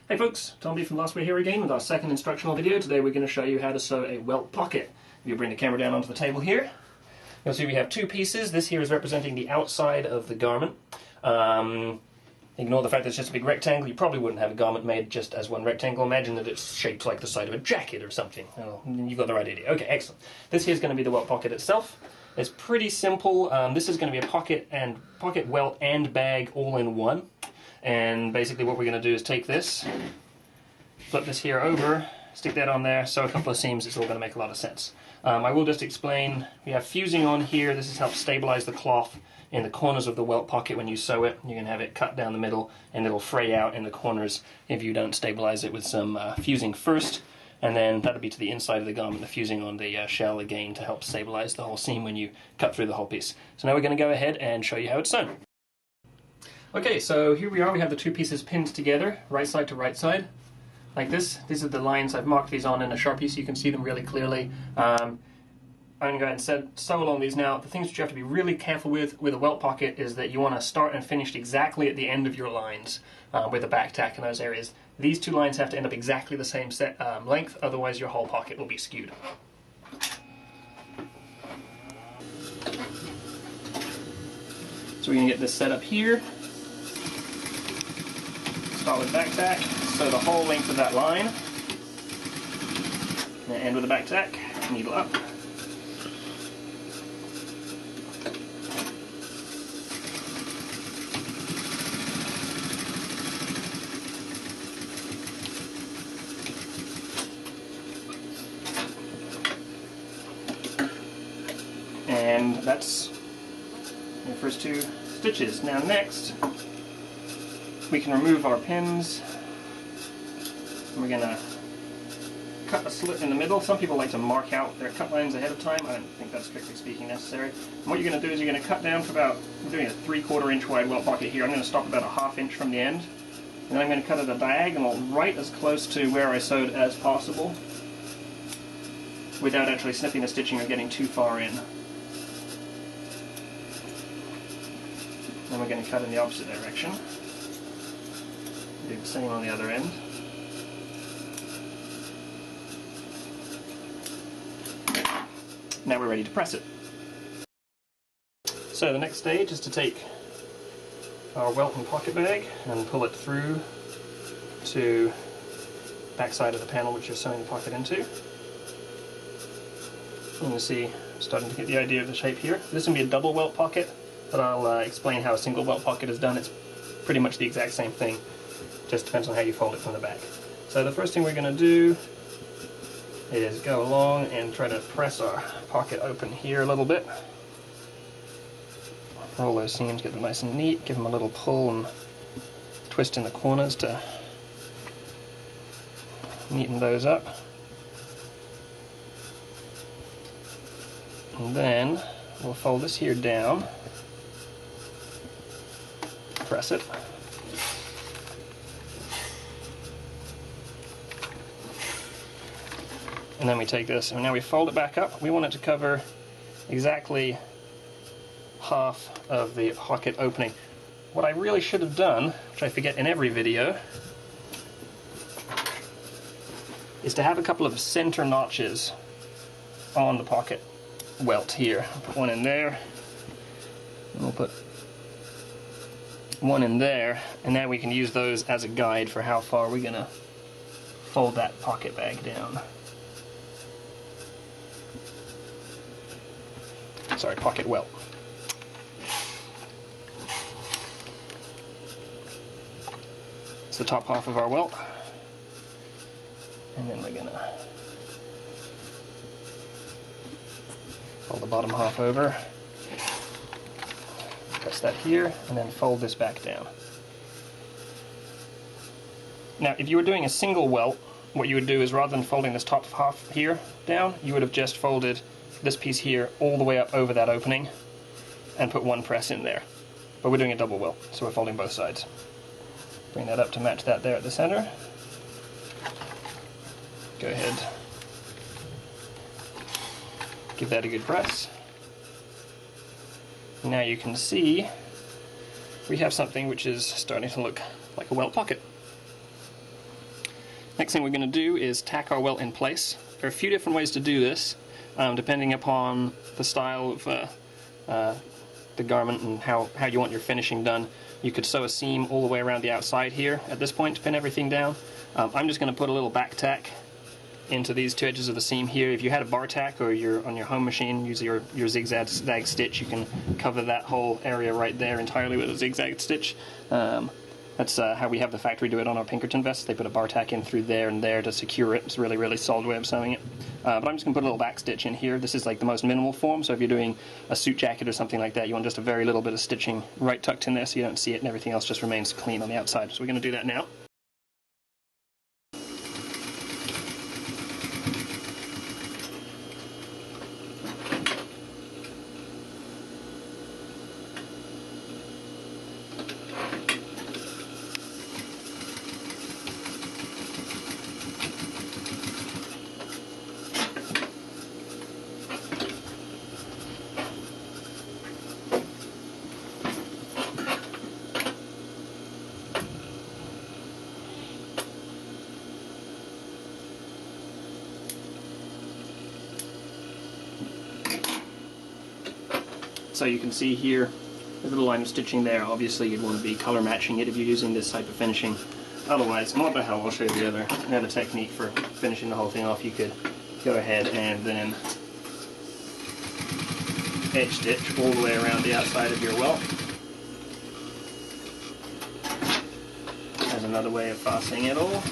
Hey folks, Tom B from Last We're Here again with our second instructional video. Today we're going to show you how to sew a welt pocket. If you bring the camera down onto the table here, you'll see we have two pieces. This here is representing the outside of the garment. Ignore the fact that it's just a big rectangle. You probably wouldn't have a garment made just as one rectangle. Imagine that it's shaped like the side of a jacket or something. Oh, you've got the right idea. Okay, excellent. This here is going to be the welt pocket itself. It's pretty simple. This is going to be a pocket, welt, and bag all in one. And basically what we're going to do is take this, flip this here over, stick that on there, sew a couple of seams. It's all going to make a lot of sense. I will just explain, we have fusing on here. This has helped stabilize the cloth in the corners of the welt pocket. When you sew it, you can have it cut down the middle and it'll fray out in the corners if you don't stabilize it with some fusing first. And then that'll be to the inside of the garment, the fusing on the shell again to help stabilize the whole seam when you cut through the whole piece. So now we're going to go ahead and show you how it's sewn. Okay, so here we are. We have the two pieces pinned together, right side to right side, like this. These are the lines. I've marked these on in a Sharpie so you can see them really clearly. I'm going to go ahead and sew along these now. The things that you have to be really careful with a welt pocket is that you want to start and finish exactly at the end of your lines with the back tack in those areas. These two lines have to end up exactly the same length, otherwise your whole pocket will be skewed. So we're going to get this set up here. Start with back tack, sew the whole length of that line, and end with the back tack, needle up. And that's the first two stitches. Now next, we can remove our pins. We're going to cut a slit in the middle. Some people like to mark out their cut lines ahead of time. I don't think that's strictly speaking necessary. And what you're going to do is you're going to cut down for about, I'm doing a 3/4 inch wide welt pocket here. I'm going to stop about a 1/2 inch from the end. And then I'm going to cut at a diagonal right as close to where I sewed as possible without actually snipping the stitching or getting too far in. Then we're going to cut in the opposite direction. Do the same on the other end. Now we're ready to press it. So the next stage is to take our welt and pocket bag and pull it through to the back side of the panel which you're sewing the pocket into. And you see, I'm starting to get the idea of the shape here. This is going to be a double welt pocket, but I'll explain how a single welt pocket is done. It's pretty much the exact same thing. Just depends on how you fold it from the back. So the first thing we're going to do is go along and try to press our pocket open here a little bit. Roll those seams, get them nice and neat, give them a little pull and twist in the corners to neaten those up. And then we'll fold this here down, press it. And then we take this and now we fold it back up. We want it to cover exactly half of the pocket opening. What I really should have done, which I forget in every video, is to have a couple of center notches on the pocket welt here. I'll put one in there, and we'll put one in there, and now we can use those as a guide for how far we're going to fold that pocket bag down. Sorry, pocket welt. It's the top half of our welt. And then we're going to fold the bottom half over, press that here, and then fold this back down. Now, if you were doing a single welt, what you would do is rather than folding this top half here down, you would have just folded this piece here all the way up over that opening and put one press in there. But we're doing a double welt, so we're folding both sides. Bring that up to match that there at the center. Go ahead, give that a good press. Now you can see we have something which is starting to look like a welt pocket. Next thing we're going to do is tack our welt in place. There are a few different ways to do this, depending upon the style of the garment and how you want your finishing done. You could sew a seam all the way around the outside here at this point to pin everything down. I'm just going to put a little back tack into these two edges of the seam here. If you had a bar tack or you're on your home machine, use your zigzag stitch, you can cover that whole area right there entirely with a zigzag stitch. That's how we have the factory do it on our Pinkerton vests. They put a bar tack in through there and there to secure it. It's a really, really solid way of sewing it. But I'm just going to put a little back stitch in here. This is like the most minimal form, so if you're doing a suit jacket or something like that, you want just a very little bit of stitching right tucked in there so you don't see it and everything else just remains clean on the outside. So we're going to do that now. So you can see here, the little line of stitching there. Obviously you'd want to be color matching it if you're using this type of finishing. Otherwise, what the hell, I'll show you another technique for finishing the whole thing off. You could go ahead and then edge stitch all the way around the outside of your welt. There's another way of fastening it all.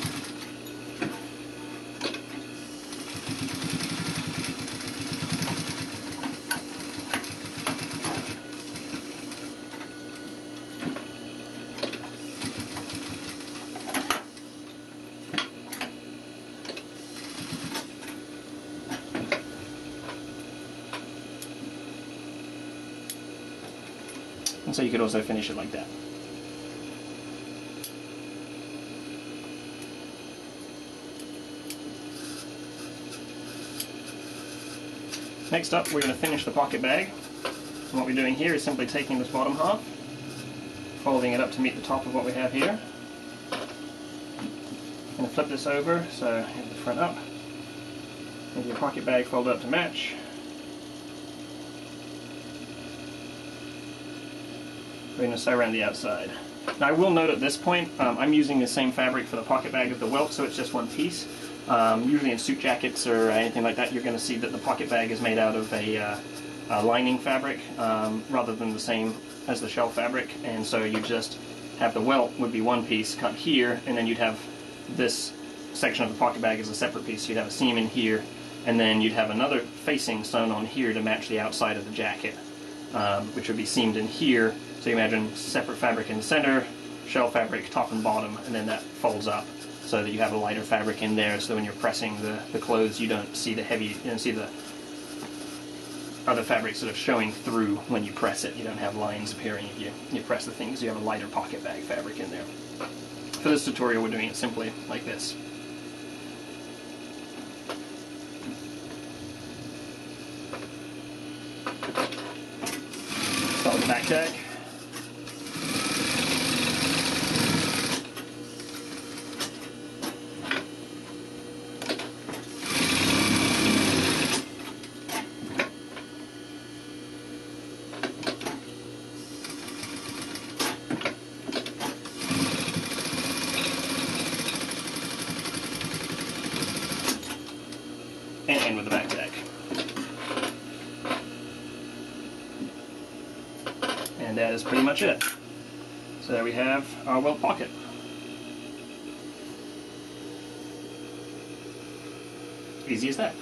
And so you could also finish it like that. Next up, we're going to finish the pocket bag. And what we're doing here is simply taking this bottom half, folding it up to meet the top of what we have here. I'm going to flip this over, so have the front up, and your pocket bag fold up to match. We're going to sew around the outside. Now I will note at this point, I'm using the same fabric for the pocket bag as the welt, so it's just one piece. Usually in suit jackets or anything like that, you're going to see that the pocket bag is made out of a lining fabric rather than the same as the shell fabric, and so you just have the welt would be one piece cut here, and then you'd have this section of the pocket bag as a separate piece. You'd have a seam in here, and then you'd have another facing sewn on here to match the outside of the jacket, which would be seamed in here. So you imagine separate fabric in the center, shell fabric top and bottom, and then that folds up so that you have a lighter fabric in there, so when you're pressing the clothes you don't see the heavy, you don't see the other fabric sort of showing through when you press it. You don't have lines appearing if you press the thing, because you have a lighter pocket bag fabric in there. For this tutorial we're doing it simply like this. Start with the back tack. And end with the back tack. And that is pretty much it. So there we have our welt pocket. Easy as that.